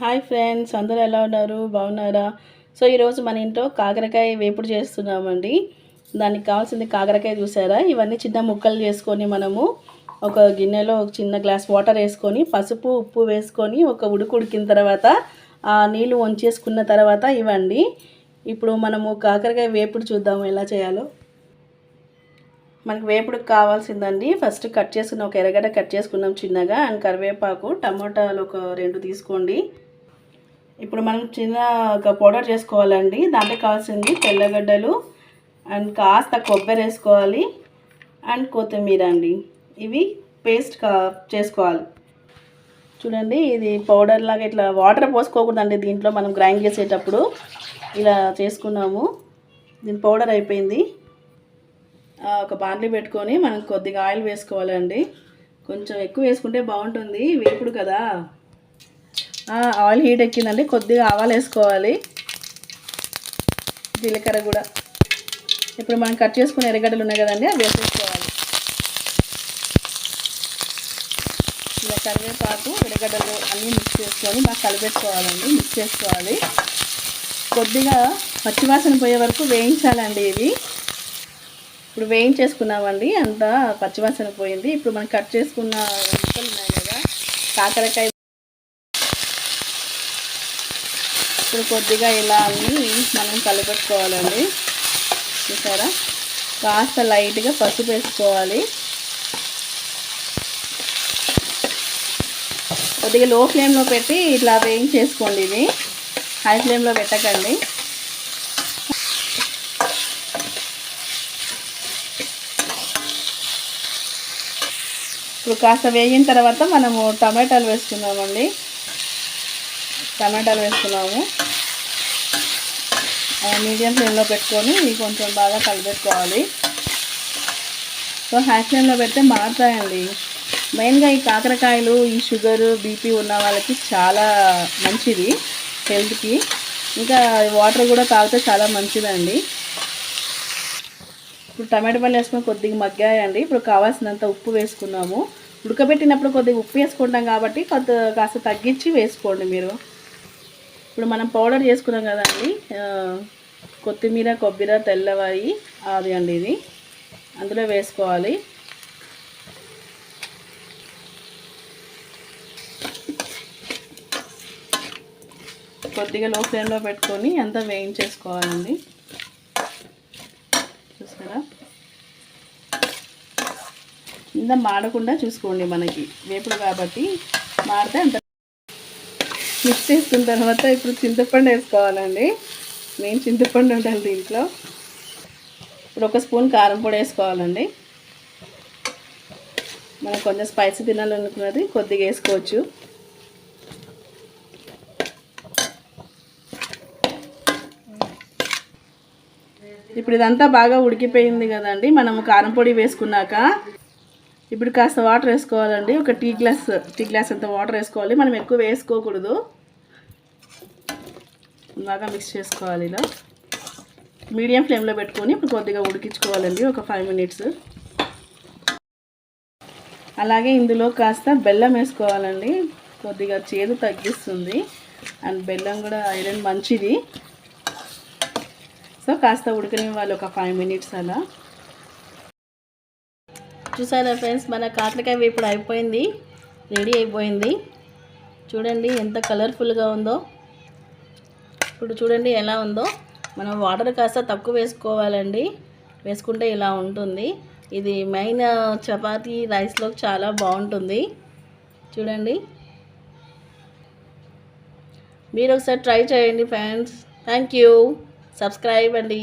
Hi friends, అందరూ ఎలా ఉన్నారు? బాగున్నారా? సో ఈరోజు మన ఇంట్లో కాకరకాయ వేపుడు చేస్తున్నామండి. దానికి కావాల్సింది కాకరకాయ చూసారా? ఇవన్నీ చిన్న ముక్కలు చేసుకొని మనము ఒక గిన్నెలో ఒక చిన్న గ్లాస్ వాటర్ వేసుకొని పసుపు ఉప్పు వేసుకొని ఒక ఉడికిన తర్వాత ఆ నీళ్ళు వంచేసుకున్న తర్వాత ఇవ్వండి. ఇప్పుడు మనము కాకరకాయ వేపుడు చూద్దాము ఎలా చేయాలో. మనకు వేపుడుకి కావాల్సిందండి, ఫస్ట్ కట్ చేసుకున్న ఒక ఎర్రగడ్డ కట్ చేసుకున్నాం చిన్నగా, అండ్ కరివేపాకు, టమాటాలు ఒక 2 తీసుకోండి. ఇప్పుడు మనం చిన్న ఒక పౌడర్ చేసుకోవాలండి. దాంట్లో కావాల్సింది తెల్లగడ్డలు అండ్ కాస్త కొబ్బరి వేసుకోవాలి అండ్ కొత్తిమీర అండి. ఇవి పేస్ట్ చేసుకోవాలి. చూడండి, ఇది పౌడర్ లాగా ఇట్లా వాటర్ పోసుకోకూడదండి. దీంట్లో మనం గ్రైండ్ చేసేటప్పుడు ఇలా చేసుకున్నాము. దీని పౌడర్ అయిపోయింది. ఒక బాండ్లీ పెట్టుకొని మనం కొద్దిగా ఆయిల్ వేసుకోవాలండి. కొంచెం ఎక్కువ వేసుకుంటే బాగుంటుంది, వేపుడు కదా. ఆయిల్ హీట్ ఎక్కిందండి, కొద్దిగా ఆవాలు వేసుకోవాలి, జీలకర్ర కూడా. ఇప్పుడు మనం కట్ చేసుకున్న ఎర్రగడ్డలు ఉన్నాయి కదండి, అవి వేసేసుకోవాలి. ఇలా కరివేపాకు, ఎర్రగడ్డలు అన్నీ మిక్స్ చేసుకొని బాగా కలిపెట్టుకోవాలండి. మిక్స్ చేసుకోవాలి. కొద్దిగా పచ్చివాసన పోయే వరకు వేయించాలండి ఇవి. ఇప్పుడు వేయించేసుకున్నామండి, అంతా పచ్చివాసన పోయింది. ఇప్పుడు మనం కట్ చేసుకున్న ముక్కలు ఉన్నాయి కదా, కాకరకాయ. ఇప్పుడు కొద్దిగా ఇలా అన్నీ మనం కలిపెట్టుకోవాలండి. చూసారా? కాస్త లైట్గా పసుపు వేసుకోవాలి. కొద్దిగా లో ఫ్లేమ్లో పెట్టి ఇట్లా వేయించేసుకోండి. ఇది హై ఫ్లేమ్లో పెట్టకండి. ఇప్పుడు కాస్త వేగిన తర్వాత మనము టమాటాలు వేసుకున్నామండి. టమాటాలు వేసుకున్నాము. మీడియం ఫ్లేమ్లో పెట్టుకొని కొంచెం బాగా కలిపెట్టుకోవాలి. సో హై ఫ్లేమ్లో పెడితే మారుతాయండి. మెయిన్గా ఈ కాకరకాయలు ఈ షుగరు బీపీ ఉన్న వాళ్ళకి చాలా మంచిది హెల్త్కి. ఇంకా వాటర్ కూడా తాగితే చాలా మంచిదండి. ఇప్పుడు టమాటో పళ్ళు వేసుకొని కొద్దిగా మగ్గాయండి. ఇప్పుడు కావాల్సినంత ఉప్పు వేసుకున్నాము. ఉడకబెట్టినప్పుడు కొద్దిగా ఉప్పు వేసుకుంటాం కాబట్టి కాస్త తగ్గించి వేసుకోండి మీరు. ఇప్పుడు మనం పౌడర్ చేసుకున్నాం కదండి, కొత్తిమీర, కొబ్బరి, తెల్లవాయి అది అండి, ఇది అందులో వేసుకోవాలి. కొద్దిగా లో ఫ్లేమ్లో పెట్టుకొని అంతా వేయించేసుకోవాలండి. చూసారా? కింద మాడకుండా చూసుకోండి. మనకి వేపుడు కాబట్టి మాడితే అంత. మిక్స్ చేసుకున్న తర్వాత ఇప్పుడు చింతపండు వేసుకోవాలండి. మెయిన్ చింతపండు ఉండాలి దీంట్లో. ఇప్పుడు ఒక స్పూన్ కారం పొడి వేసుకోవాలండి. మనం కొంచెం స్పైసీ తినాలనుకున్నది కొద్దిగా వేసుకోవచ్చు. ఇప్పుడు ఇదంతా బాగా ఉడికిపోయింది కదండి. మనము కారం పొడి వేసుకున్నాక ఇప్పుడు కాస్త వాటర్ వేసుకోవాలండి. ఒక టీ గ్లాస్ అంత వాటర్ వేసుకోవాలి. మనం ఎక్కువ వేసుకోకూడదు. బాగా మిక్స్ చేసుకోవాలి. ఇలా మీడియం ఫ్లేమ్లో పెట్టుకొని ఇప్పుడు కొద్దిగా ఉడికించుకోవాలండి, ఒక 5 మినిట్స్. అలాగే ఇందులో కాస్త బెల్లం వేసుకోవాలండి. కొద్దిగా చేదు తగ్గిస్తుంది అండ్ బెల్లం కూడా ఐరన్ మంచిది. సో కాస్త ఉడకనివ్వాలి ఒక 5 మినిట్స్ అలా. చూసారా ఫ్రెండ్స్, మన కాకరకాయ వేపుడు అయిపోయింది, రెడీ అయిపోయింది. చూడండి ఎంత కలర్ఫుల్గా ఉందో. ఇప్పుడు చూడండి ఎలా ఉందో. మనం వాటర్ కాస్త తక్కువ వేసుకోవాలండి, వేసుకుంటే ఇలా ఉంటుంది. ఇది మెయిన్ చపాతీ రైస్లో చాలా బాగుంటుంది. చూడండి, మీరు ఒకసారి ట్రై చేయండి ఫ్రెండ్స్. Thank you. సబ్స్క్రైబ్ అండి.